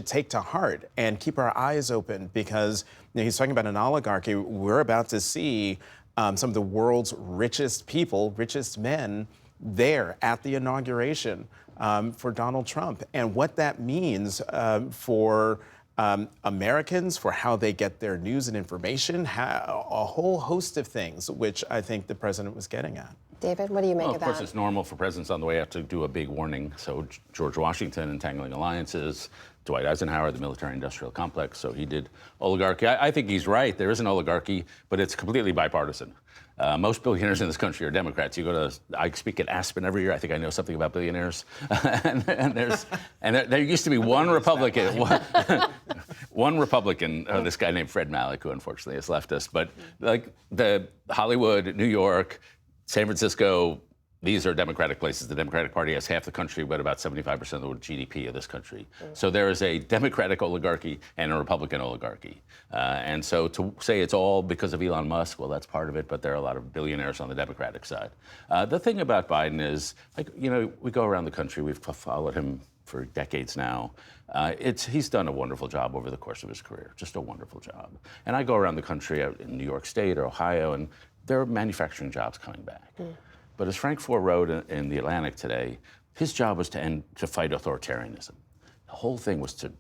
take to heart and keep our eyes open, because he's talking about an oligarchy. We're about to see some of the world's richest people, richest men, there at the inauguration for Donald Trump. And what that means for Americans, for how they get their news and information, a whole host of things, which I think the president was getting at. David, what do you make of that? Of course, it's normal for presidents on the way out to do a big warning. So George Washington, Entangling Alliances, Dwight Eisenhower, the military-industrial complex. So he did oligarchy. I think he's right. There is an oligarchy, but it's completely bipartisan. Most billionaires in this country are Democrats. You go to, I speak at Aspen every year. I think I know something about billionaires. and there used to be one Republican, one Republican, this guy named Fred Malik, who unfortunately has left us. But like the Hollywood, New York, San Francisco, these are Democratic places. The Democratic Party has half the country, but about 75% of the GDP of this country. So there is a Democratic oligarchy and a Republican oligarchy. And so to say it's all because of Elon Musk, well, that's part of it, but there are a lot of billionaires on the Democratic side. The thing about Biden is, like, you know, we go around the country, we've followed him for decades now. He's done a wonderful job over the course of his career, just a wonderful job. And I go around the country in New York State or Ohio, and there are manufacturing jobs coming back. But as Frank Foer wrote in The Atlantic today, his job was to fight authoritarianism. The whole thing was to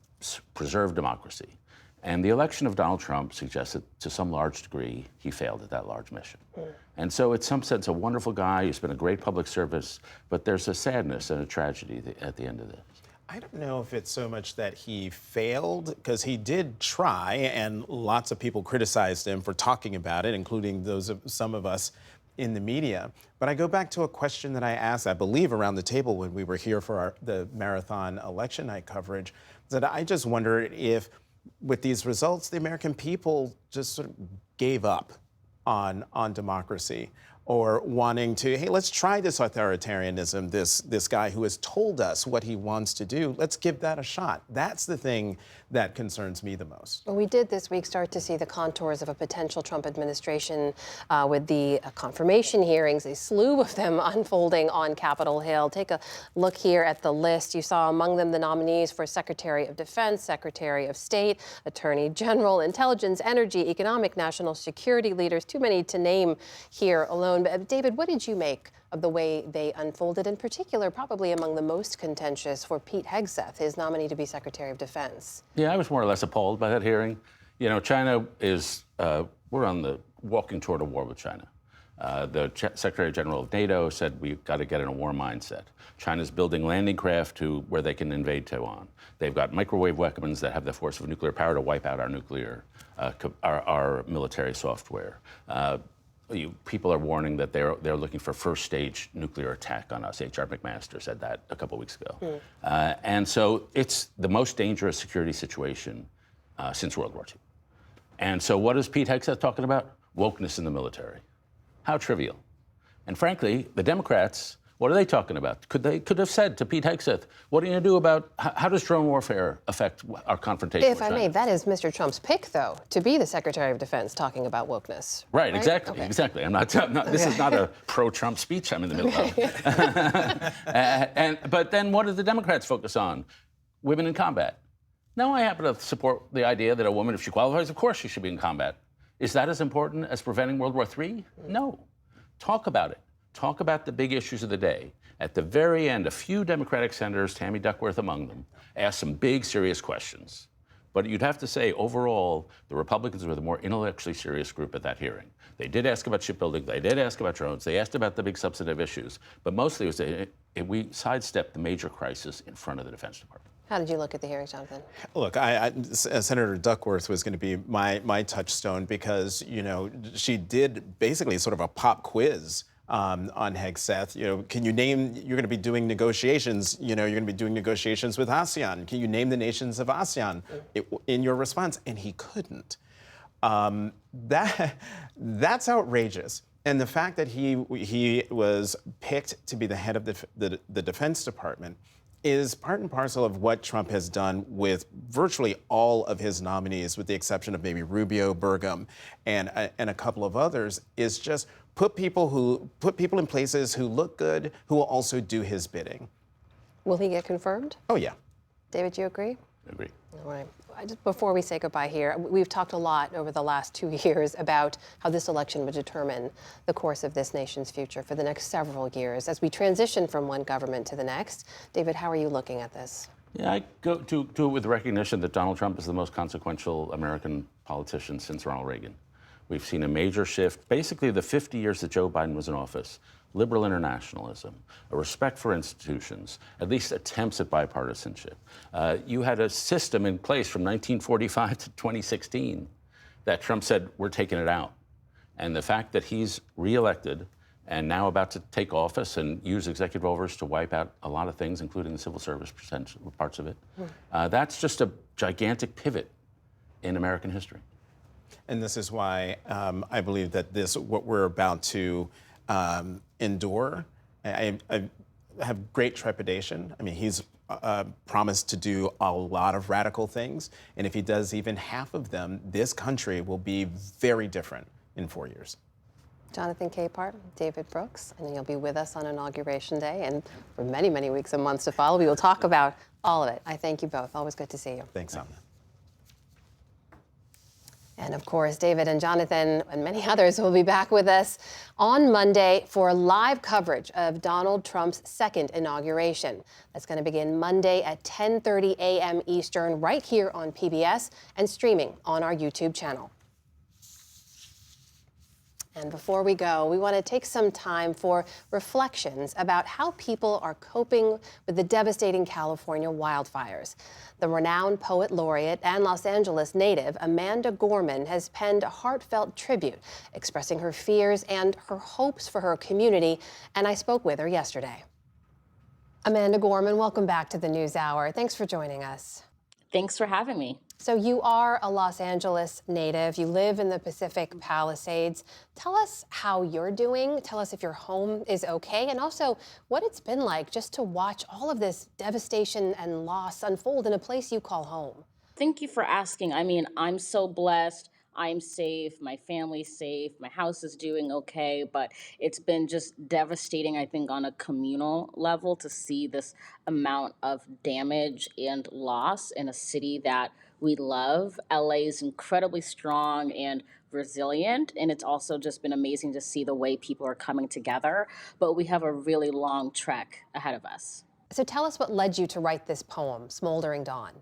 preserve democracy. And the election of Donald Trump suggests that to some large degree, he failed at that large mission. And so in some sense, a wonderful guy, he's been a great public service, but there's a sadness and a tragedy at the end of this. I don't know if it's so much that he failed, because he did try, and lots of people criticized him for talking about it, including some of us in the media. But I go back to a question that I asked, I believe, around the table when we were here for the marathon election night coverage, that I just wondered if, with these results, the American people just sort of gave up on democracy, or wanting to, hey, let's try this authoritarianism, this guy who has told us what he wants to do, let's give that a shot. That's the thing that concerns me the most. Well, we did this week start to see the contours of a potential Trump administration with the confirmation hearings, a slew of them unfolding on Capitol Hill. Take a look here at the list. You saw among them the nominees for Secretary of Defense, Secretary of State, Attorney General, Intelligence, Energy, Economic, National Security leaders, too many to name here alone. But David, what did you make of the way they unfolded, in particular, probably among the most contentious for Pete Hegseth, his nominee to be Secretary of Defense? Yeah, I was more or less appalled by that hearing. You know, China is, we're on the walking toward a war with China. The Secretary General of NATO said we've got to get in a war mindset. China's building landing craft to where they can invade Taiwan. They've got microwave weapons that have the force of nuclear power to wipe out our nuclear, our military software. People are warning that they're looking for first-stage nuclear attack on us. H.R. McMaster said that a couple weeks ago. And so it's the most dangerous security situation since World War II. And so what is Pete Hegseth talking about? Wokeness in the military. How trivial. And frankly, the Democrats, what are they talking about? They could have said to Pete Hegseth, what are you going to do about, how does drone warfare affect our confrontation with China? If I may, that is Mr. Trump's pick, though, to be the Secretary of Defense talking about wokeness. Right? Exactly, okay. Exactly. I'm not this is not a pro-Trump speech I'm in the middle of. But then what do the Democrats focus on? Women in combat. Now, I happen to support the idea that a woman, if she qualifies, of course she should be in combat. Is that as important as preventing World War III? No. Talk about it. Talk about the big issues of the day. At the very end, a few Democratic senators, Tammy Duckworth among them, asked some big, serious questions. But you'd have to say, overall, the Republicans were the more intellectually serious group at that hearing. They did ask about shipbuilding. They did ask about drones. They asked about the big substantive issues. But mostly, we sidestepped the major crisis in front of the Defense Department. How did you look at the hearing, Jonathan? Look, Senator Duckworth was going to be my touchstone because, you know, she did basically sort of a pop quiz on Hegseth. You know, can you name, you're going to be doing negotiations, you know, you're going to be doing negotiations with ASEAN. Can you name the nations of ASEAN in your response? And he couldn't. That's outrageous. And the fact that he was picked to be the head of the Defense Department is part and parcel of what Trump has done with virtually all of his nominees, with the exception of maybe Rubio, Burgum, and a couple of others, is just put people in places who look good, who will also do his bidding. Will he get confirmed? Oh, yeah. David, do you agree? I agree. All right. Just before we say goodbye here, we've talked a lot over the last 2 years about how this election would determine the course of this nation's future for the next several years as we transition from one government to the next. David, how are you looking at this? Yeah, I go to it with the recognition that Donald Trump is the most consequential American politician since Ronald Reagan. We've seen a major shift. Basically, the 50 years that Joe Biden was in office, liberal internationalism, a respect for institutions, at least attempts at bipartisanship. You had a system in place from 1945 to 2016 that Trump said, we're taking it out. And the fact that he's reelected and now about to take office and use executive orders to wipe out a lot of things, including the civil service parts of it, that's just a gigantic pivot in American history. And this is why I believe that what we're about to endure I have great trepidation. I mean, he's promised to do a lot of radical things, and if he does even half of them, this country will be very different in 4 years. Jonathan Capehart, David Brooks, and you'll be with us on Inauguration Day and for many, many weeks and months to follow. We will talk about all of it. I thank you both. Always good to see you. Thanks, Amna. And of course, David and Jonathan and many others will be back with us on Monday for live coverage of Donald Trump's second inauguration. That's going to begin Monday at 10:30 a.m. Eastern right here on PBS and streaming on our YouTube channel. And before we go, we want to take some time for reflections about how people are coping with the devastating California wildfires. The renowned poet laureate and Los Angeles native Amanda Gorman has penned a heartfelt tribute, expressing her fears and her hopes for her community, and I spoke with her yesterday. Amanda Gorman, welcome back to the NewsHour. Thanks for joining us. Thanks for having me. So you are a Los Angeles native. You live in the Pacific Palisades. Tell us how you're doing. Tell us if your home is okay, and also what it's been like just to watch all of this devastation and loss unfold in a place you call home. Thank you for asking. I mean, I'm so blessed. I'm safe, my family's safe, my house is doing okay, but it's been just devastating, I think, on a communal level to see this amount of damage and loss in a city that we love. LA is incredibly strong and resilient, and it's also just been amazing to see the way people are coming together, but we have a really long trek ahead of us. So tell us what led you to write this poem, Smoldering Dawn.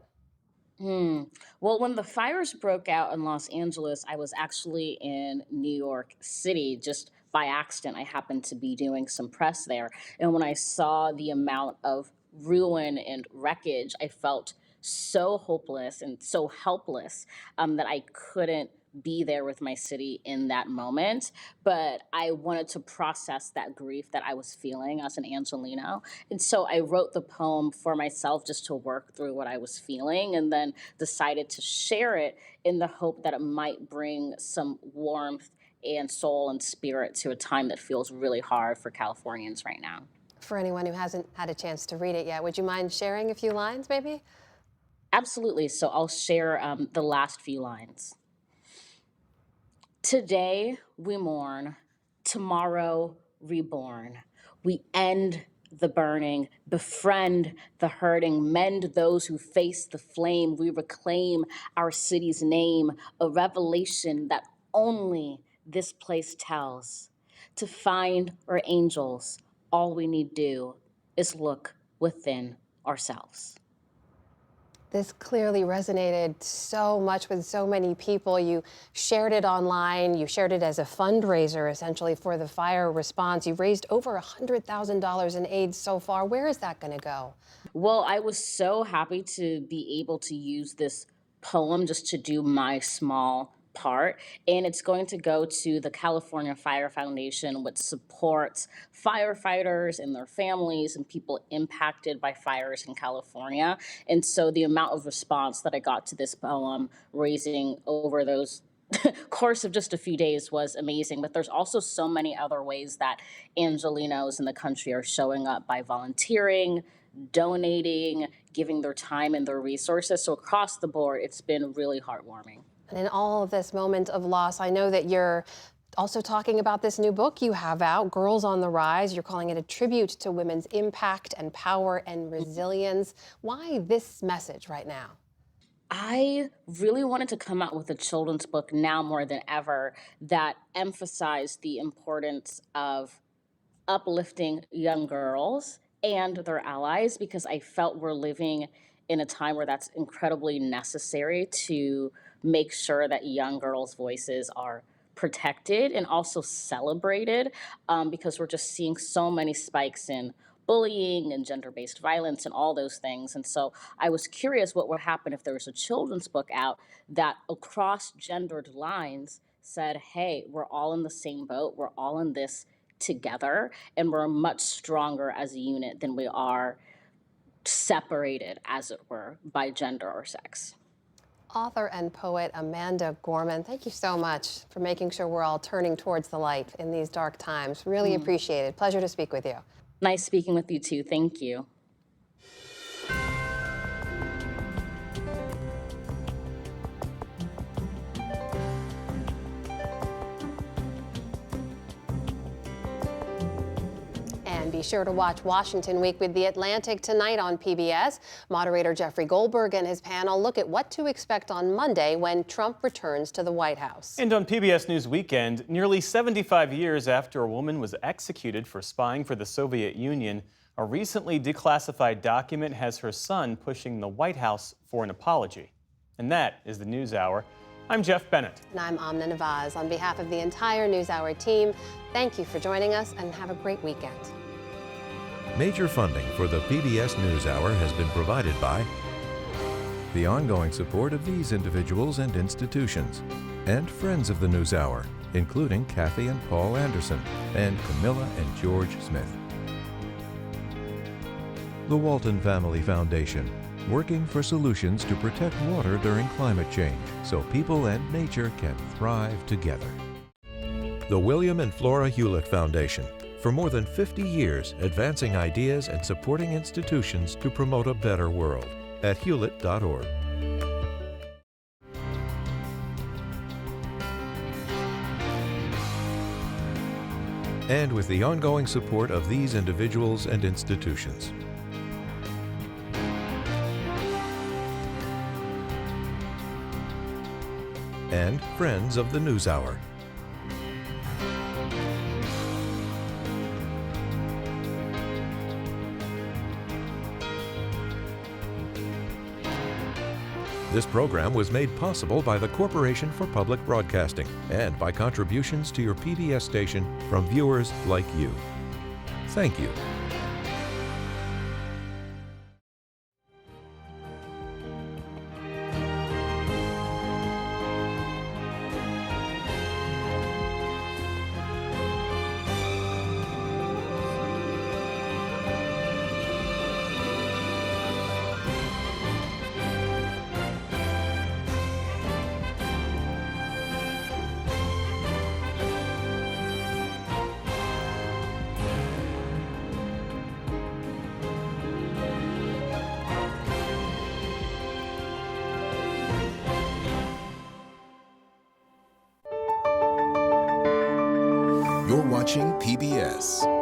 Well, when the fires broke out in Los Angeles, I was actually in New York City just by accident. I happened to be doing some press there. And when I saw the amount of ruin and wreckage, I felt so hopeless and so helpless that I couldn't be there with my city in that moment. But I wanted to process that grief that I was feeling as an Angelino. And so I wrote the poem for myself just to work through what I was feeling, and then decided to share it in the hope that it might bring some warmth and soul and spirit to a time that feels really hard for Californians right now. For anyone who hasn't had a chance to read it yet, would you mind sharing a few lines maybe? Absolutely. So I'll share the last few lines. Today we mourn, tomorrow reborn. We end the burning, befriend the hurting, mend those who face the flame. We reclaim our city's name, a revelation that only this place tells. To find our angels, all we need do is look within ourselves. This clearly resonated so much with so many people. You shared it online. You shared it as a fundraiser, essentially, for the fire response. You've raised over $100,000 in aid so far. Where is that going to go? Well, I was so happy to be able to use this poem just to do my small part, and it's going to go to the California Fire Foundation, which supports firefighters and their families and people impacted by fires in California. And so the amount of response that I got to this poem, raising over those course of just a few days, was amazing. But there's also so many other ways that Angelinos in the country are showing up by volunteering, donating, giving their time and their resources. So across the board, it's been really heartwarming. And in all of this moment of loss, I know that you're also talking about this new book you have out, Girls on the Rise. You're calling it a tribute to women's impact and power and resilience. Why this message right now? I really wanted to come out with a children's book now more than ever that emphasized the importance of uplifting young girls and their allies, because I felt we're living in a time where that's incredibly necessary to make sure that young girls' voices are protected and also celebrated, because we're just seeing so many spikes in bullying and gender-based violence and all those things. And so I was curious what would happen if there was a children's book out that across gendered lines said, hey, we're all in the same boat, we're all in this together, and we're much stronger as a unit than we are separated, as it were, by gender or sex. Author and poet Amanda Gorman, thank you so much for making sure we're all turning towards the light in these dark times. Really appreciate it. Pleasure to speak with you. Nice speaking with you too. Thank you. And be sure to watch Washington Week with The Atlantic tonight on PBS. Moderator Jeffrey Goldberg and his panel look at what to expect on Monday when Trump returns to the White House. And on PBS News Weekend, nearly 75 years after a woman was executed for spying for the Soviet Union, a recently declassified document has her son pushing the White House for an apology. And that is the NewsHour. I'm Jeff Bennett. And I'm Amna Nawaz. On behalf of the entire NewsHour team, thank you for joining us and have a great weekend. Major funding for the PBS NewsHour has been provided by the ongoing support of these individuals and institutions, and friends of the NewsHour, including Kathy and Paul Anderson, and Camilla and George Smith. The Walton Family Foundation, working for solutions to protect water during climate change so people and nature can thrive together. The William and Flora Hewlett Foundation, for more than 50 years advancing ideas and supporting institutions to promote a better world at hewlett.org. And with the ongoing support of these individuals and institutions. And friends of the NewsHour. This program was made possible by the Corporation for Public Broadcasting and by contributions to your PBS station from viewers like you. Thank you. You're watching PBS.